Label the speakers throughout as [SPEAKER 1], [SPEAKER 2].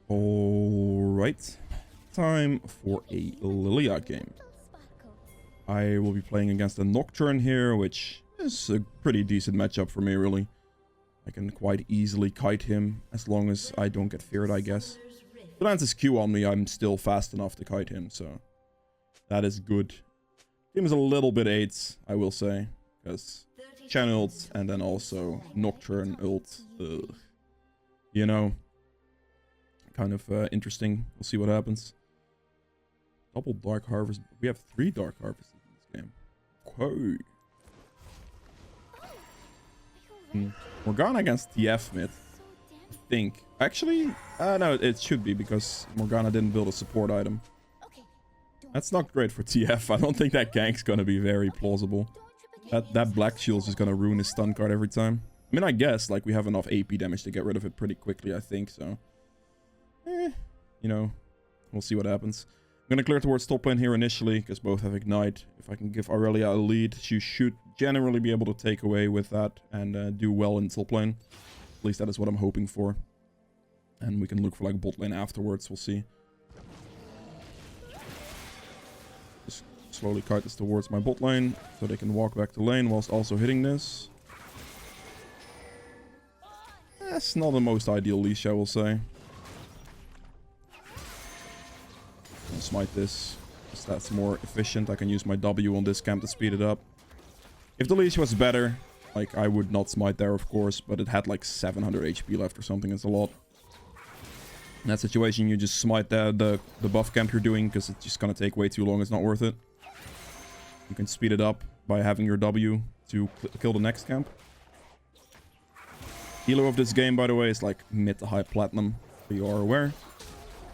[SPEAKER 1] Alright, time for a Lillia game. I will be playing against a Nocturne here, which is a pretty decent matchup for me, really. I can quite easily kite him, as long as I don't get feared, I guess. If he lands his Q on me, I'm still fast enough to kite him, so that is good. Game is a little bit AIDS, I will say, because Chen ult and then also Nocturne ult. Ugh. You know, kind of interesting. We'll see what happens. Double Dark Harvest. We have 3 Dark Harvests in this game. Okay. Morgana against TF mid. I think. Actually, no, it should be because Morgana didn't build a support item. That's not great for TF. I don't think that gank's gonna be very plausible. That black shield's just gonna ruin his stun card every time. I mean, I guess, like, we have enough AP damage to get rid of it pretty quickly, I think, so. You know, we'll see what happens. I'm gonna clear towards top lane here initially, because both have Ignite. If I can give Aurelia a lead, she should generally be able to take away with that and do well in top lane. At least that is what I'm hoping for. And we can look for, like, bot lane afterwards, we'll see. Just slowly kite this towards my bot lane, so they can walk back to lane whilst also hitting this. That's not the most ideal leash, I will say. I'll smite this, because that's more efficient. I can use my W on this camp to speed it up. If the leash was better, like, I would not smite there, of course, but it had like 700 HP left or something. It's a lot. In that situation, you just smite the buff camp you're doing, because it's just gonna take way too long. It's not worth it. You can speed it up by having your W to kill the next camp. Elo of this game, by the way, is like mid to high platinum, so you are aware.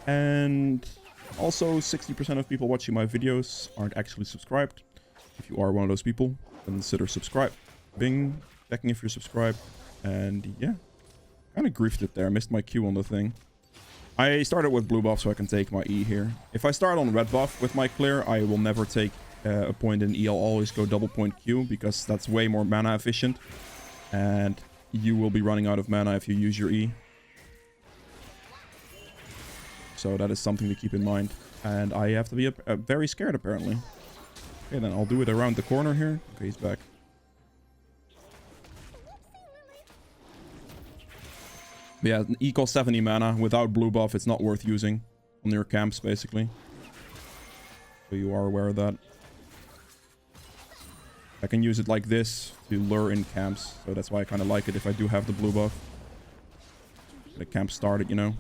[SPEAKER 1] And also, 60% of people watching my videos aren't actually subscribed. If you are one of those people, consider subscribing, checking if you're subscribed. And yeah, kind of griefed it there. I missed my Q on the thing. I started with blue buff so I can take my E here. If I start on red buff with my clear, I will never take a point in E. I'll always go double point Q, because that's way more mana efficient. And you will be running out of mana if you use your E. So that is something to keep in mind. And I have to be very scared, apparently. Okay, then I'll do it around the corner here. Okay, he's back. But yeah, E costs 70 mana. Without blue buff, it's not worth using on your camps, basically. So you are aware of that. I can use it like this to lure in camps. So that's why I kind of like it if I do have the blue buff. The camp started, you know.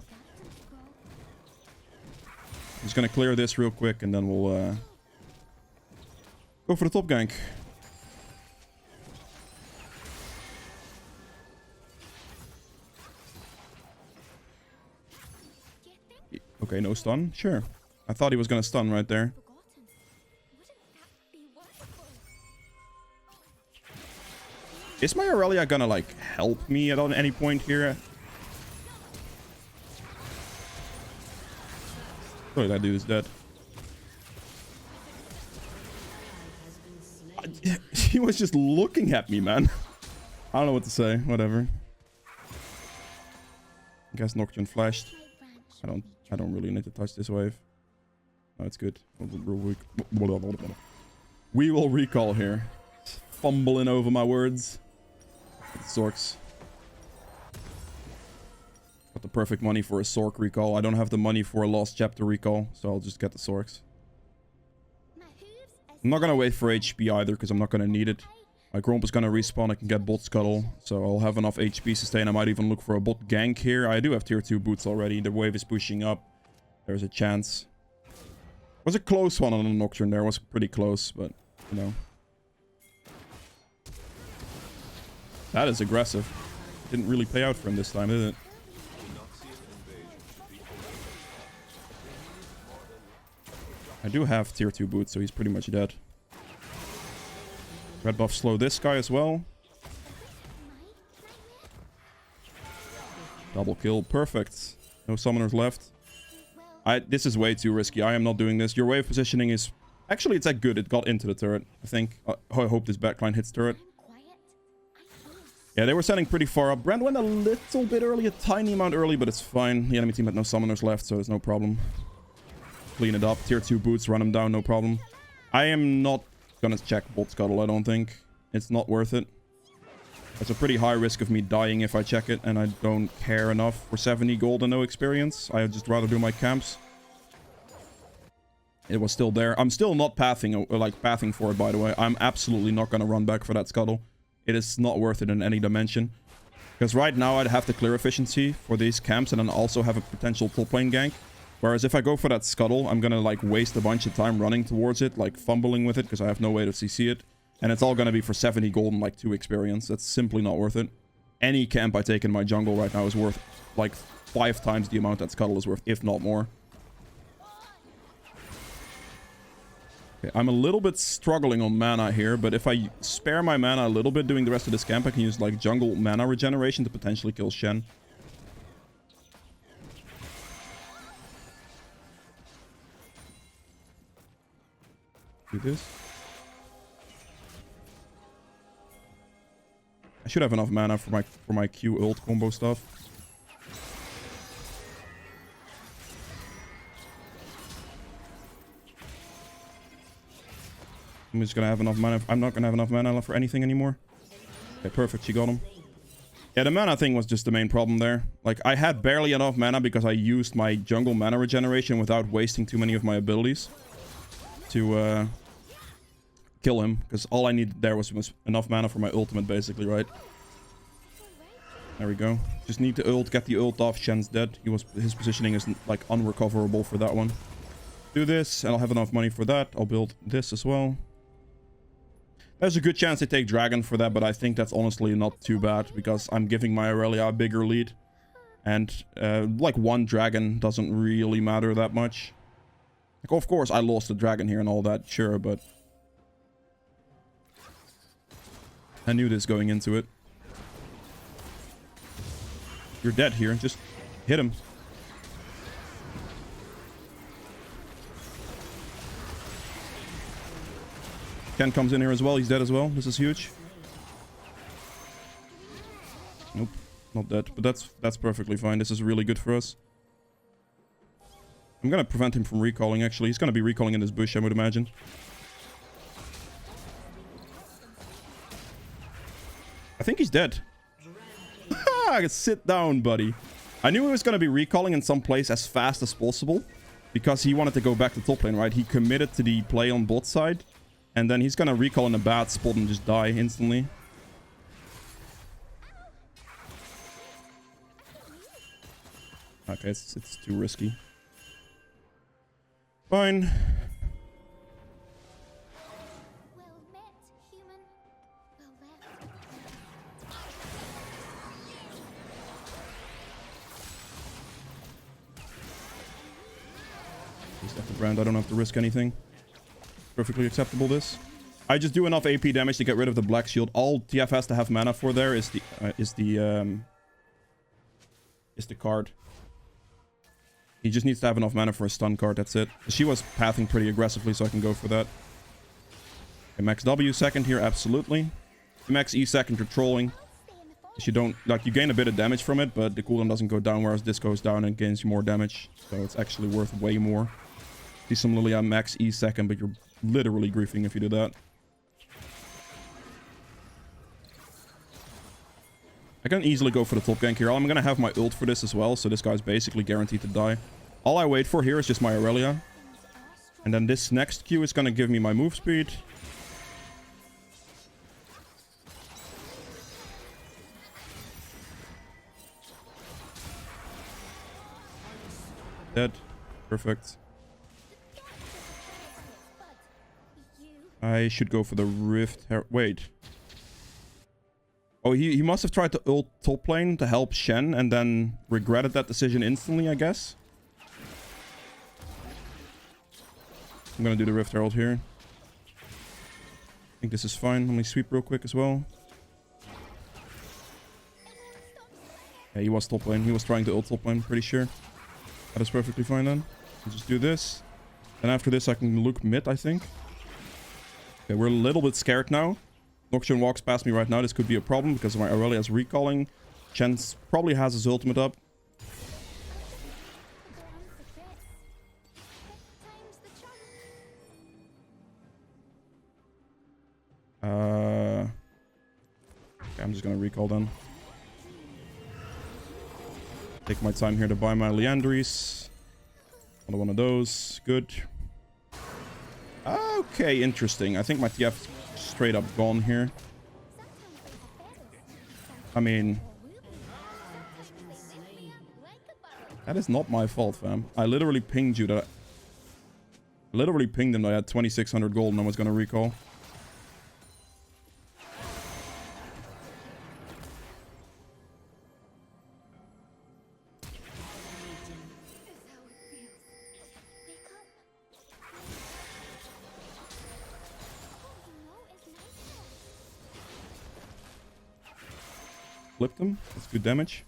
[SPEAKER 1] I'm just gonna clear this real quick and then we'll go for the top gank. Okay, no stun? Sure. I thought he was gonna stun right there. Is my Aurelia gonna, like, help me at any point here? Oh, that dude is dead. He was just looking at me, man. I don't know what to say. Whatever. I guess Nocturne flashed. I don't really need to touch this wave. No, it's good. We will recall here. Fumbling over my words. Sorks. Got the perfect money for a Sork recall. I don't have the money for a Lost Chapter recall, so I'll just get the Sorks. I'm not gonna wait for HP either, because I'm not gonna need it. My Gromp is gonna respawn, I can get bot scuttle, so I'll have enough HP sustain. I might even look for a bot gank here. I do have tier 2 boots already. The wave is pushing up. There's a chance. It was a close one on the Nocturne there. It was pretty close, but, you know. That is aggressive. Didn't really pay out for him this time, did it? I do have tier 2 boots, so he's pretty much dead. Red buff slow this guy as well. Double kill, perfect. No summoners left. This is way too risky. I am not doing this. Your wave positioning is... Actually, it's that good. It got into the turret, I think. I hope this backline hits turret. Yeah, they were setting pretty far up. Brand went a little bit early, a tiny amount early, but it's fine. The enemy team had no summoners left, so there's no problem. Clean it up. Tier 2 boots, run them down, no problem. I am not gonna check bot scuttle, I don't think. It's not worth it. It's a pretty high risk of me dying if I check it, and I don't care enough for 70 gold and no experience. I'd just rather do my camps. It was still there. I'm still not pathing for it, by the way. I'm absolutely not gonna run back for that scuttle. It is not worth it in any dimension. Because right now I'd have the clear efficiency for these camps and then also have a potential top lane gank. Whereas if I go for that scuttle, I'm gonna like waste a bunch of time running towards it, like fumbling with it because I have no way to CC it. And it's all gonna be for 70 gold and like 2 experience. That's simply not worth it. Any camp I take in my jungle right now is worth like 5 times the amount that scuttle is worth, if not more. Okay, I'm a little bit struggling on mana here, but if I spare my mana a little bit doing the rest of this camp, I can use like jungle mana regeneration to potentially kill Shen. Do this. I should have enough mana for my Q ult combo stuff. I'm just gonna have enough mana. I'm not gonna have enough mana for anything anymore. Okay, perfect. She got him. Yeah, the mana thing was just the main problem there. Like, I had barely enough mana because I used my jungle mana regeneration without wasting too many of my abilities to kill him. Because all I needed there was enough mana for my ultimate, basically, right? There we go. Just need to ult, get the ult off. Shen's dead. His positioning is like unrecoverable for that one. Do this, and I'll have enough money for that. I'll build this as well. There's a good chance they take Dragon for that, but I think that's honestly not too bad because I'm giving my Aurelia a bigger lead. And like 1 Dragon doesn't really matter that much. Like, of course, I lost the Dragon here and all that, sure, but I knew this going into it. You're dead here. Just hit him. Ken comes in here as well. He's dead as well. This is huge. Nope. Not dead. But that's perfectly fine. This is really good for us. I'm gonna prevent him from recalling, actually. He's gonna be recalling in this bush, I would imagine. I think he's dead. Sit down, buddy. I knew he was gonna be recalling in some place as fast as possible. Because he wanted to go back to top lane, right? He committed to the play on bot side. And then he's gonna recall in a bad spot and just die instantly. Okay, it's too risky. Fine. Just at the brand, I don't have to risk anything. Perfectly acceptable, this. I just do enough AP damage to get rid of the black shield. All TF has to have mana for there is the card. He just needs to have enough mana for a stun card, that's it. She was pathing pretty aggressively, so I can go for that. Okay, max W second here, absolutely. Max E second, you're trolling. You don't, like, you gain a bit of damage from it, but the cooldown doesn't go down, whereas this goes down and gains you more damage. So it's actually worth way more. See some Lillia max E second, but you're literally griefing if you do that. I can easily go for the top gank here. I'm gonna have my ult for this as well, so this guy's basically guaranteed to die. All I wait for here is just my Aurelia. And then this next Q is gonna give me my move speed. Dead. Perfect. I should go for the Rift. Wait. Oh, he must have tried to ult top lane to help Shen and then regretted that decision instantly, I guess. I'm gonna do the Rift Herald here. I think this is fine. Let me sweep real quick as well. Yeah, he was top lane. He was trying to ult top lane, pretty sure. That is perfectly fine then. I'll just do this. And after this, I can look mid, I think. Okay, we're a little bit scared now. Nocturne walks past me right now. This could be a problem because my Aurelia's recalling. Chance probably has his ultimate up. Okay, I'm just gonna recall then. Take my time here to buy my Leandries. Another one of those. Good. Okay, interesting. I think my TF is straight up gone here. I mean, that is not my fault, fam. I literally pinged you that. I literally pinged him that I had 2600 gold and I was gonna recall. Flipped him. That's good damage.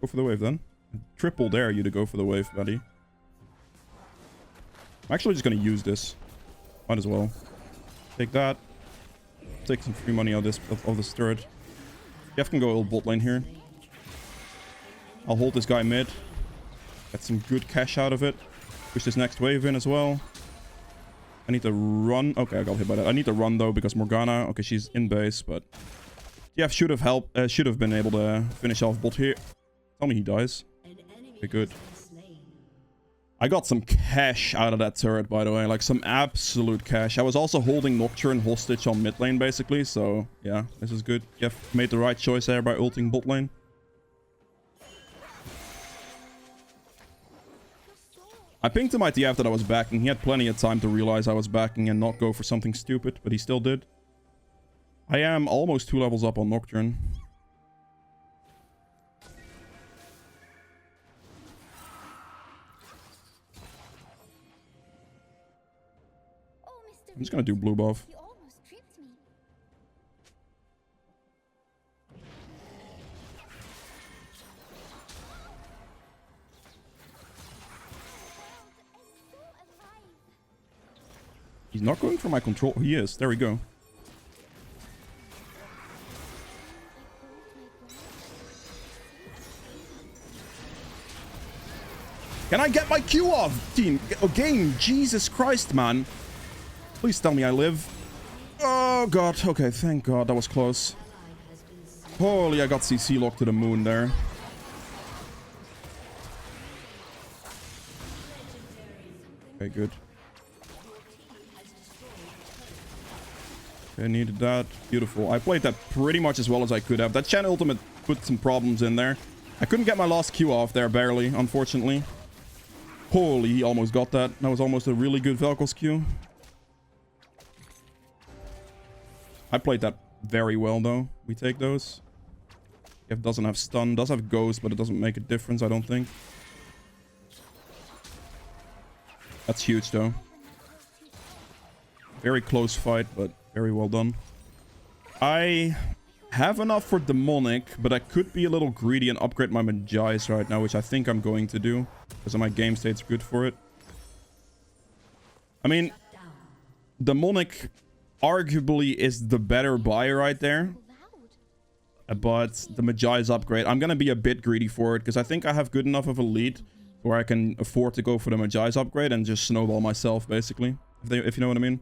[SPEAKER 1] Go for the wave then. Triple dare you to go for the wave, buddy. I'm actually just gonna use this. Might as well. Take that. Take some free money out of this turret. Jeff can go a little bot lane here. I'll hold this guy mid. Get some good cash out of it. Push this next wave in as well. I need to run. Okay, I got hit by that. I need to run though because Morgana. Okay, she's in base, but Jeff should have helped. Should have been able to finish off bot here. Tell me he dies. Okay, good. I got some cash out of that turret, by the way. Like, some absolute cash. I was also holding Nocturne hostage on mid lane, basically. So, yeah, this is good. Jeff made the right choice there by ulting bot lane. I pinged to my TF that I was backing. He had plenty of time to realize I was backing and not go for something stupid, but he still did. I am almost 2 levels up on Nocturne. I'm just gonna do blue buff. He's not going for my control. He is. There we go. Can I get my Q off, team? Game. Jesus Christ, man. Please tell me I live. Oh, God. Okay, thank God. That was close. Holy, I got CC locked to the moon there. Okay, good. Okay, needed that. Beautiful. I played that pretty much as well as I could have. That Chen ultimate put some problems in there. I couldn't get my last Q off there, barely, unfortunately. Holy, he almost got that. That was almost a really good Vel'Koz Q. I played that very well, though. We take those. If doesn't have stun, does have ghost, but it doesn't make a difference, I don't think. That's huge, though. Very close fight, but very well done. I have enough for demonic, but I could be a little greedy and upgrade my Magi's right now, which I think I'm going to do because my game state's good for it. I mean, demonic arguably is the better buy right there, but the Magi's upgrade, I'm gonna be a bit greedy for it because I think I have good enough of a lead where I can afford to go for the Magi's upgrade and just snowball myself, basically, if you know what I mean.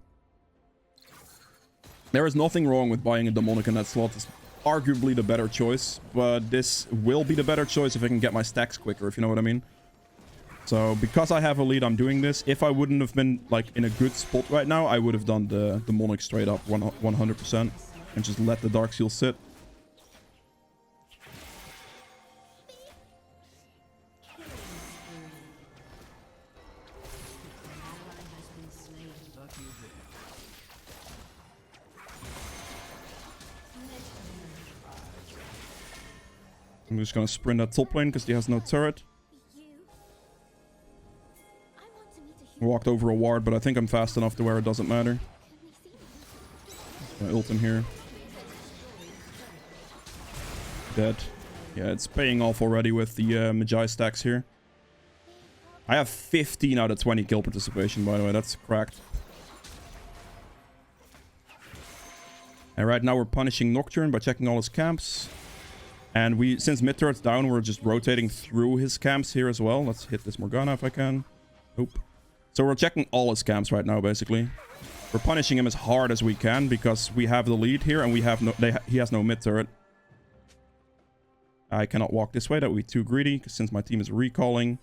[SPEAKER 1] There is nothing wrong with buying a demonic in that slot. It's arguably the better choice, but this will be the better choice if I can get my stacks quicker, if you know what I mean. So, because I have a lead, I'm doing this. If I wouldn't have been, like, in a good spot right now, I would have done the demonic straight up 100% and just let the Dark Seal sit. I'm just gonna sprint that top lane because he has no turret. Walked over a ward, but I think I'm fast enough to where it doesn't matter. Gonna ult him here. Dead. Yeah, it's paying off already with the Magi stacks here. I have 15 out of 20 kill participation, by the way. That's cracked. And right now we're punishing Nocturne by checking all his camps. And we, since mid turret's down, we're just rotating through his camps here as well. Let's hit this Morgana if I can. Nope. So we're checking all his camps right now, basically. We're punishing him as hard as we can because we have the lead here and we have no, he has no mid turret. I cannot walk this way. That would be too greedy since my team is recalling.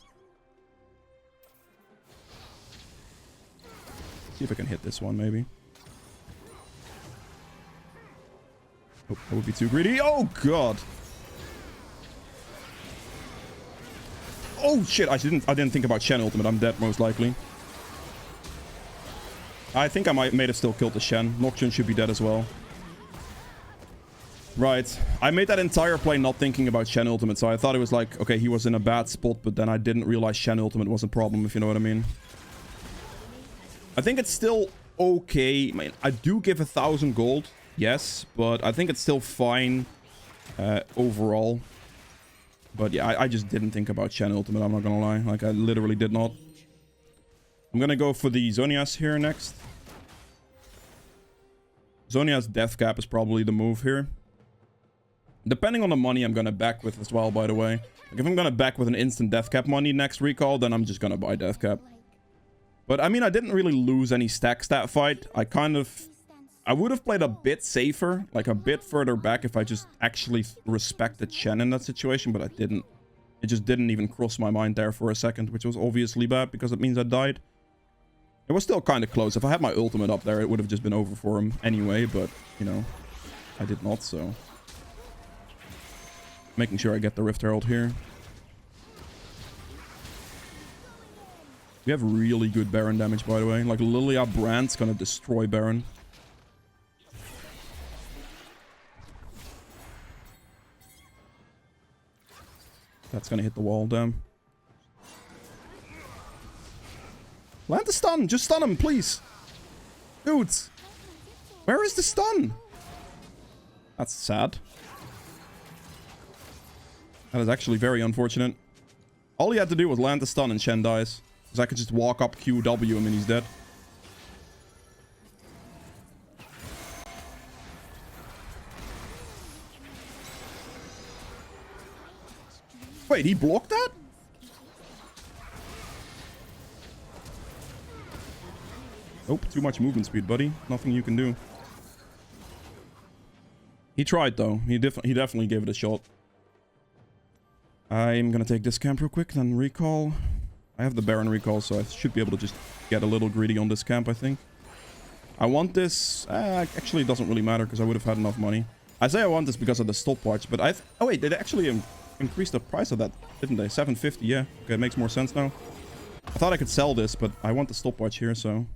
[SPEAKER 1] See if I can hit this one, maybe. Oh, that would be too greedy. Oh, God. Oh, shit. I didn't think about Shen ultimate. I'm dead, most likely. I think I may have still killed the Shen. Nocturne should be dead as well. Right. I made that entire play not thinking about Shen ultimate, so I thought it was like, okay, he was in a bad spot, but then I didn't realize Shen ultimate was a problem, if you know what I mean. I think it's still okay. I mean, I do give 1,000 gold, yes, but I think it's still fine overall. But yeah, I just didn't think about Shen ultimate, I'm not gonna lie. Like, I literally did not. I'm gonna go for the Zhonya's here next. Zhonya's death cap is probably the move here. Depending on the money I'm gonna back with as well, by the way. Like, if I'm gonna back with an instant death cap money next recall, then I'm just gonna buy death cap. But I mean, I didn't really lose any stacks that fight. I would have played a bit safer, like a bit further back if I just actually respected Shen in that situation, but I didn't. It just didn't even cross my mind there for a second, which was obviously bad because it means I died. It was still kind of close. If I had my ultimate up there, it would have just been over for him anyway, but, you know, I did not, so. Making sure I get the Rift Herald here. We have really good Baron damage, by the way. Like, Lillia Brand's gonna destroy Baron. That's gonna hit the wall, damn. Land the stun! Just stun him, please! Dudes! Where is the stun? That's sad. That is actually very unfortunate. All he had to do was land the stun and Shen dies. Because I could just walk up QW him and he's dead. Wait, he blocked that? Nope, too much movement speed, buddy. Nothing you can do. He tried, though. He definitely gave it a shot. I'm gonna take this camp real quick, then recall. I have the Baron recall, so I should be able to just get a little greedy on this camp, I think. I want this... actually, it doesn't really matter, because I would have had enough money. I say I want this because of the stopwatch, but I... Oh, wait, they actually increased the price of that, didn't they? 750, yeah. Okay, it makes more sense now. I thought I could sell this, but I want the stopwatch here, so...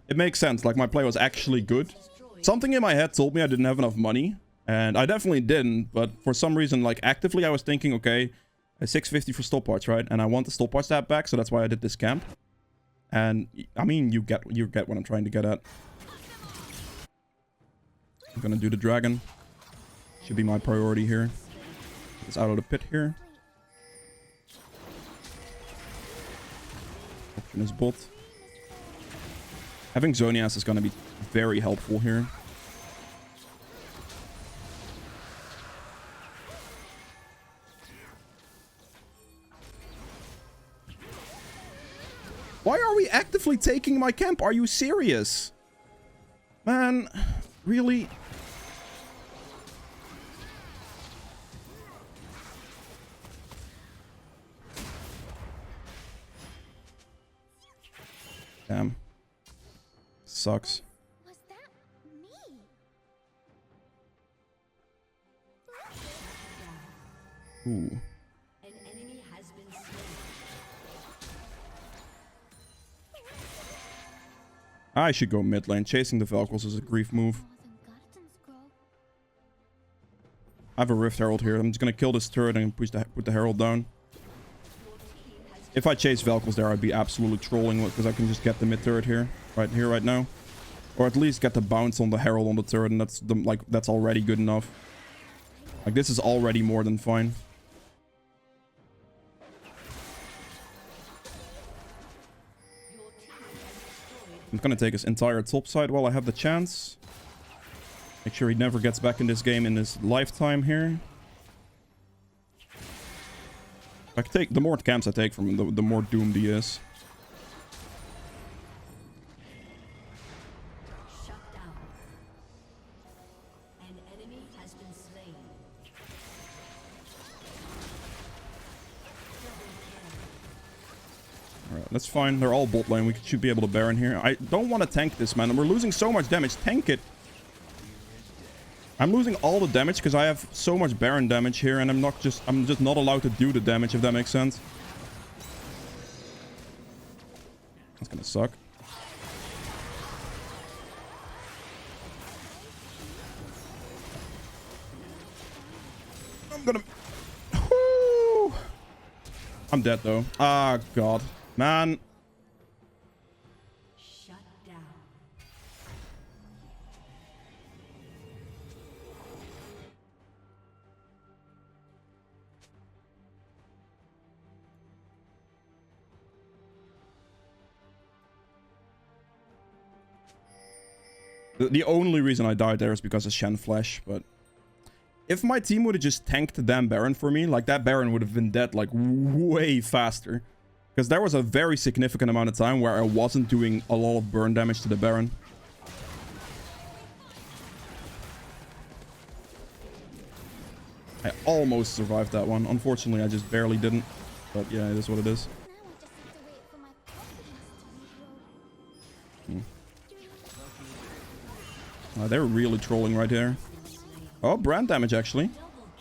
[SPEAKER 1] It makes sense, like, my play was actually good. Something in my head told me I didn't have enough money. And I definitely didn't, but for some reason, like, actively I was thinking, okay, a 650 for stopwatch, right? And I want the stopwatch that back, so that's why I did this camp. And, I mean, you get what I'm trying to get at. I'm gonna do the dragon. Should be my priority here. It's out of the pit here. Option is bot. Having Zhonya's is gonna be very helpful here. Why are we actively taking my camp? Are you serious? Man, really? Damn. Sucks.
[SPEAKER 2] Was that me?
[SPEAKER 1] Ooh.
[SPEAKER 3] An enemy has been slain.
[SPEAKER 1] I should go mid lane. Chasing the Velkos is a grief move. I have a Rift Herald here. I'm just gonna kill this turret and put the Herald down. If I chase Velkos there, I'd be absolutely trolling because I can just get the mid turret here, right now. Or at least get the bounce on the Herald on the turret, and that's already good enough. Like, this is already more than fine. I'm gonna take his entire top side while I have the chance. Make sure he never gets back in this game in his lifetime here. I can take the more camps I take from him, the more doomed he is.
[SPEAKER 3] Shut down. An enemy has been slain.
[SPEAKER 1] Alright, that's fine. They're all bot lane. We should be able to Baron here. I don't want to tank this, man. We're losing so much damage. Tank it. I'm losing all the damage because I have so much Baron damage here, and I'm just not allowed to do the damage, if that makes sense. That's gonna suck. I'm gonna... Whoo! I'm dead, though. Ah, God. Man.
[SPEAKER 3] Shut down.
[SPEAKER 1] The only reason I died there is because of Shen Flash, but... If my team would have just tanked the damn Baron for me, like, that Baron would have been dead, like, way faster. Because there was a very significant amount of time where I wasn't doing a lot of burn damage to the Baron. I almost survived that one. Unfortunately, I just barely didn't. But yeah, it is what it is.
[SPEAKER 2] Now I just have to wait for my confidence to regrow.
[SPEAKER 1] They're really trolling right here. Oh, brand damage, actually.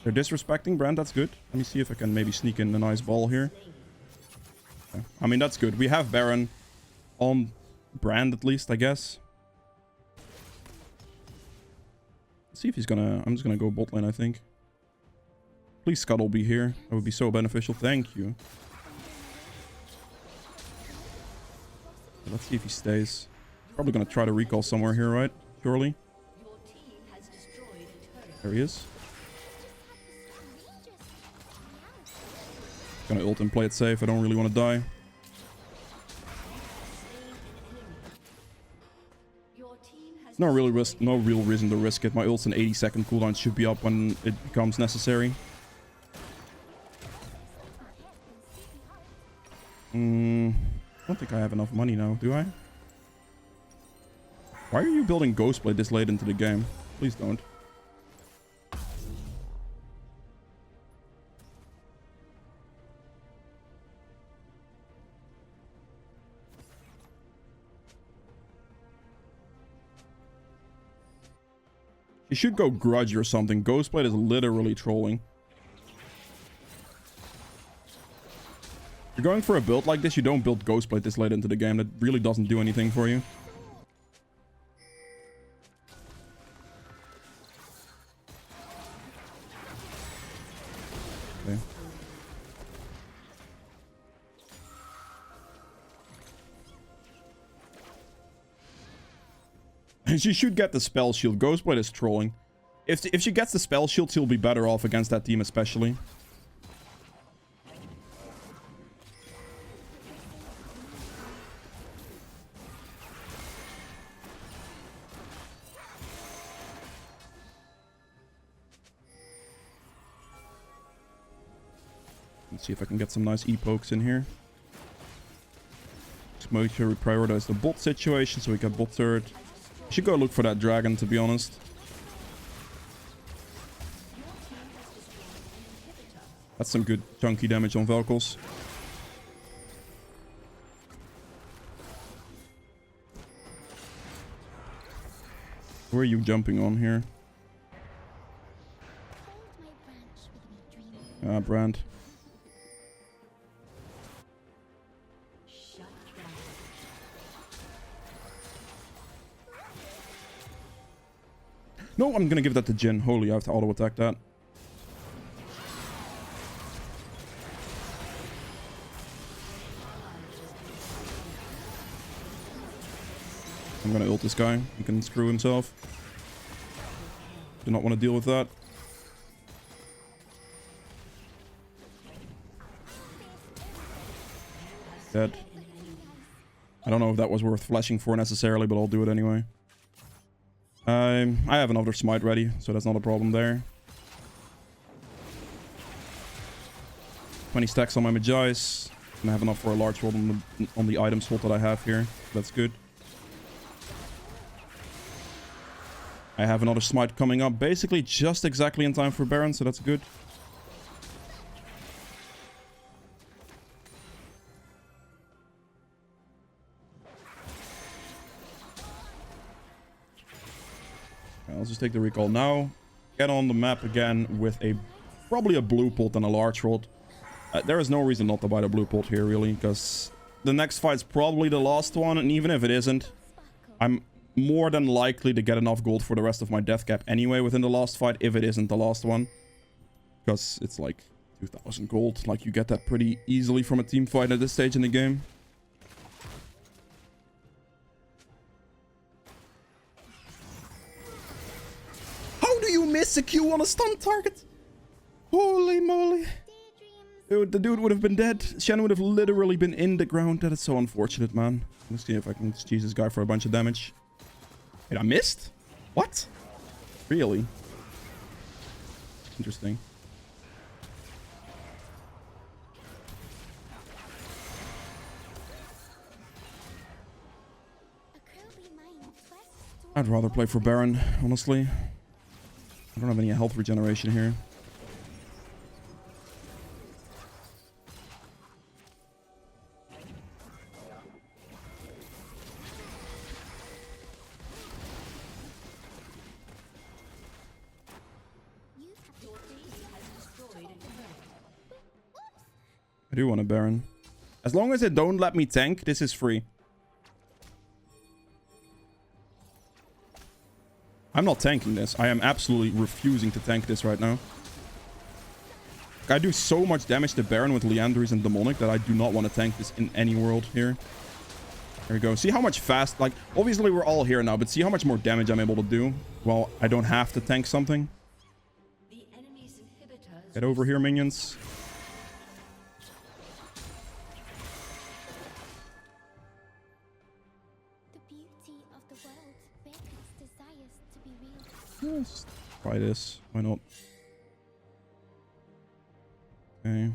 [SPEAKER 1] They're disrespecting brand. That's good. Let me see if I can maybe sneak in a nice ball here. Okay. I mean, that's good. We have Baron on brand, at least, I guess. Let's see if he's gonna... I'm just gonna go bot lane, I think. Please Scuttle be here. That would be so beneficial. Thank you. Let's see if he stays. Probably gonna try to recall somewhere here, right? Surely.
[SPEAKER 3] Your team has destroyed a turret.
[SPEAKER 1] There he is. Gonna ult and play it safe. I don't really want to die.
[SPEAKER 3] Your team has
[SPEAKER 1] No real reason to risk it. My ult's an 80-second cooldown. Should be up when it becomes necessary. I don't think I have enough money now, do I? Why are you building Ghostblade this late into the game? Please don't. You should go Grudge or something. Ghostblade is literally trolling. If you're going for a build like this, you don't build Ghostblade this late into the game. That really doesn't do anything for you. Okay. She should get the spell shield. Ghostblade is trolling. If she gets the spell shield, she'll be better off against that team especially. Let's see if I can get some nice E-pokes in here. Just make sure we prioritize the bot situation so we get bot turret. I should go look for that dragon, to be honest. That's some good chunky damage on Velkos. Where are you jumping on here?
[SPEAKER 2] Hold my branch with me, dreamer.
[SPEAKER 1] Ah, Brand.
[SPEAKER 3] shut down.
[SPEAKER 1] No, I'm gonna give that to Jin. Holy, I have to auto-attack that. I'm gonna ult this guy. He can screw himself. Do not want to deal with that. Dead. I don't know if that was worth flashing for necessarily, but I'll do it anyway. I have another smite ready, so that's not a problem there. 20 stacks on my Magi's. And I have enough for a large roll on the item slot that I have here. That's good. I have another smite coming up, basically just exactly in time for Baron, so that's good. I'll just take the recall now. Get on the map again with probably a blue pot and a large rod. There is no reason not to buy the blue pot here, really, because the next fight's probably the last one, and even if it isn't, I'm more than likely to get enough gold for the rest of my death cap anyway within the last fight, if it isn't the last one. Because it's like 2,000 gold. Like, you get that pretty easily from a team fight at this stage in the game. How do you miss a Q on a stun target? Holy moly. Dude, the dude would have been dead. Shen would have literally been in the ground. That is so unfortunate, man. Let's see if I can just use this guy for a bunch of damage. Wait, I missed? What? Really? Interesting. I'd rather play for Baron, honestly. I don't have any health regeneration here. I do want a Baron. As long as they don't let me tank, this is free. I'm not tanking this. I am absolutely refusing to tank this right now. I do so much damage to Baron with Liandry's and Demonic that I do not want to tank this in any world here. There we go. See how much fast... Like, obviously we're all here now, but see how much more damage I'm able to do? Well, I don't have to tank something. Get over here, minions. Let's try this. Why not? Okay.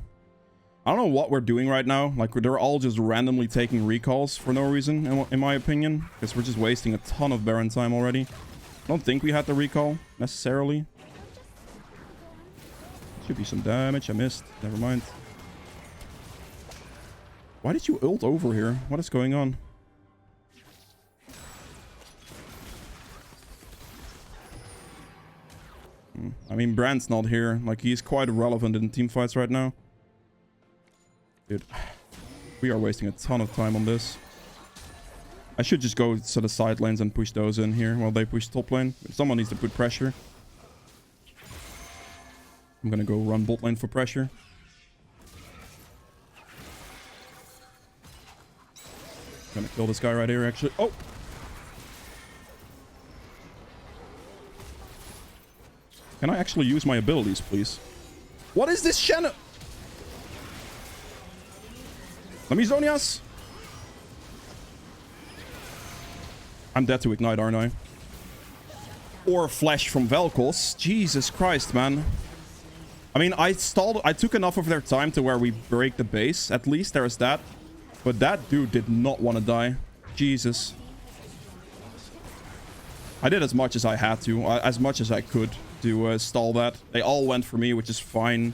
[SPEAKER 1] I don't know what we're doing right now. Like, they're all just randomly taking recalls for no reason, in my opinion. Because we're just wasting a ton of Baron time already. I don't think we had the recall, necessarily. Should be some damage. I missed. Never mind. Why did you ult over here? What is going on? I mean, Brand's not here. Like, he's quite relevant in teamfights right now. Dude, we are wasting a ton of time on this. I should just go to the side lanes and push those in here while they push top lane. Someone needs to put pressure. I'm gonna go run bot lane for pressure. I'm gonna kill this guy right here, actually. Oh! Can I actually use my abilities, please? What is this Shannon? Let me Zonias. I'm dead to ignite, aren't I? Or flash from Vel'Koz. Jesus Christ, man. I mean, I took enough of their time to where we break the base. At least there is that. But that dude did not want to die. Jesus. I did as much as I had to. As much as I could to stall that. They all went for me, which is fine.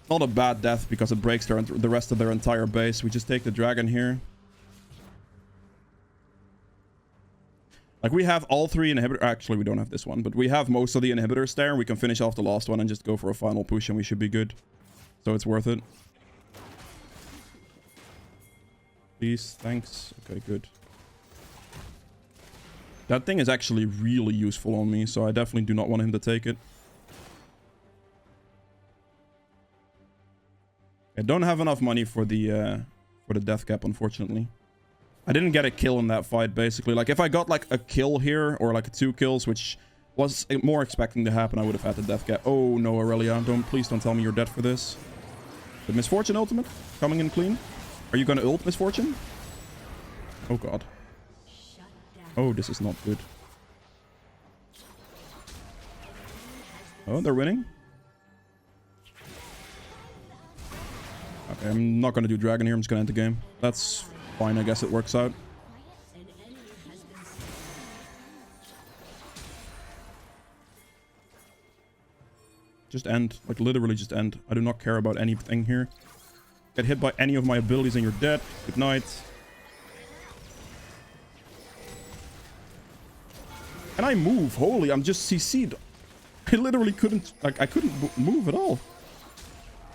[SPEAKER 1] Not a bad death because it breaks the rest of their entire base. We just take the dragon here. Like, we have all three inhibitors. Actually, we don't have this one, but we have most of the inhibitors there. We can finish off the last one and just go for a final push, and we should be good. So it's worth it. Please, thanks. Okay, good. That thing is actually really useful on me, so I definitely do not want him to take it. I don't have enough money for the death cap, unfortunately. I didn't get a kill in that fight, basically. Like, if I got, like, a kill here, or, like, 2 kills, which was more expecting to happen, I would have had the death cap. Oh, no, Aurelia. Please don't tell me you're dead for this. The Misfortune ultimate? Coming in clean? Are you gonna ult, Misfortune? Oh god.
[SPEAKER 3] Shut down.
[SPEAKER 1] Oh, this is not good. Oh, they're winning. Okay, I'm not gonna do dragon here. I'm just gonna end the game. That's fine. I guess it works out.
[SPEAKER 3] An enemy has been slain.
[SPEAKER 1] Just end. Like, literally just end. I do not care about anything here. Get hit by any of my abilities and you're dead. Good night. Can I move? Holy, I'm just CC'd. I literally couldn't, like, I couldn't move at all.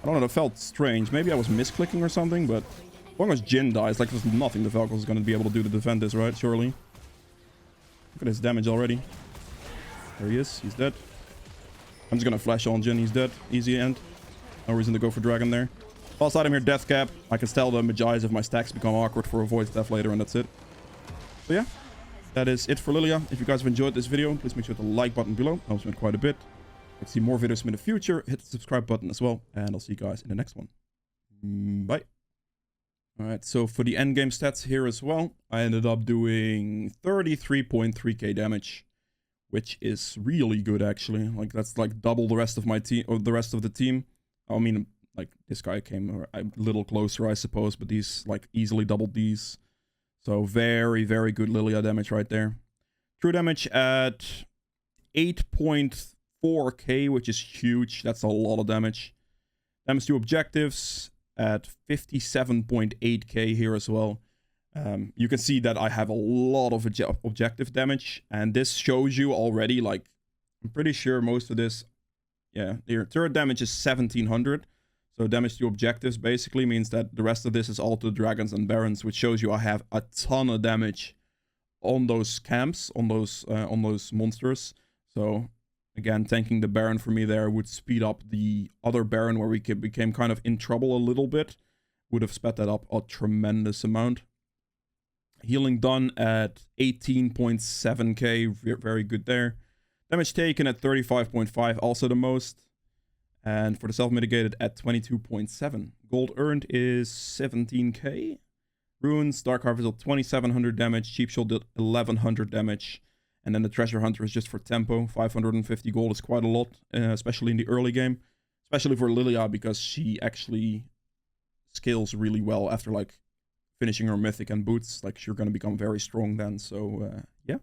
[SPEAKER 1] I don't know, that felt strange. Maybe I was misclicking or something, but as long as Jin dies, like, there's nothing the Falcon is going to be able to do to defend this, right? Surely. Look at his damage already. There he is. He's dead. I'm just going to flash on Jin. He's dead. Easy end. No reason to go for Dragon there. Last item here, Death Cap. I can tell the Magi's if my stacks become awkward for avoid death later, and that's it. So yeah, that is it for Lillia. If you guys have enjoyed this video, please make sure to like button below. Helps me quite a bit. If you see more videos from in the future, hit the subscribe button as well. And I'll see you guys in the next one. Bye. Alright, so for the endgame stats here as well, I ended up doing 33.3k damage, which is really good actually. Like, that's like double the rest of my team, or the rest of the team. I mean, like, this guy came a little closer, I suppose, but these, like, easily doubled these. So very, very good Lillia damage right there. True damage at 8.4k, which is huge. That's a lot of damage. Damage to objectives at 57.8k here as well. You can see that I have a lot of objective damage, and this shows you already, like, I'm pretty sure most of this, yeah, your third damage is 1700. So damage to objectives basically means that the rest of this is all to dragons and barons, which shows you I have a ton of damage on those camps, on those monsters. So again, tanking the baron for me there would speed up the other baron where we became kind of in trouble a little bit. Would have sped that up a tremendous amount. Healing done at 18.7k, very good there. Damage taken at 35.5, also the most. And for the self-mitigated at 22.7. Gold earned is 17k. Runes, Dark Harvest did 2700 damage. Cheap Shot did 1100 damage. And then the Treasure Hunter is just for tempo. 550 gold is quite a lot, especially in the early game. Especially for Lillia, because she actually scales really well after, like, finishing her Mythic and boots. Like, you're going to become very strong then. So, yeah.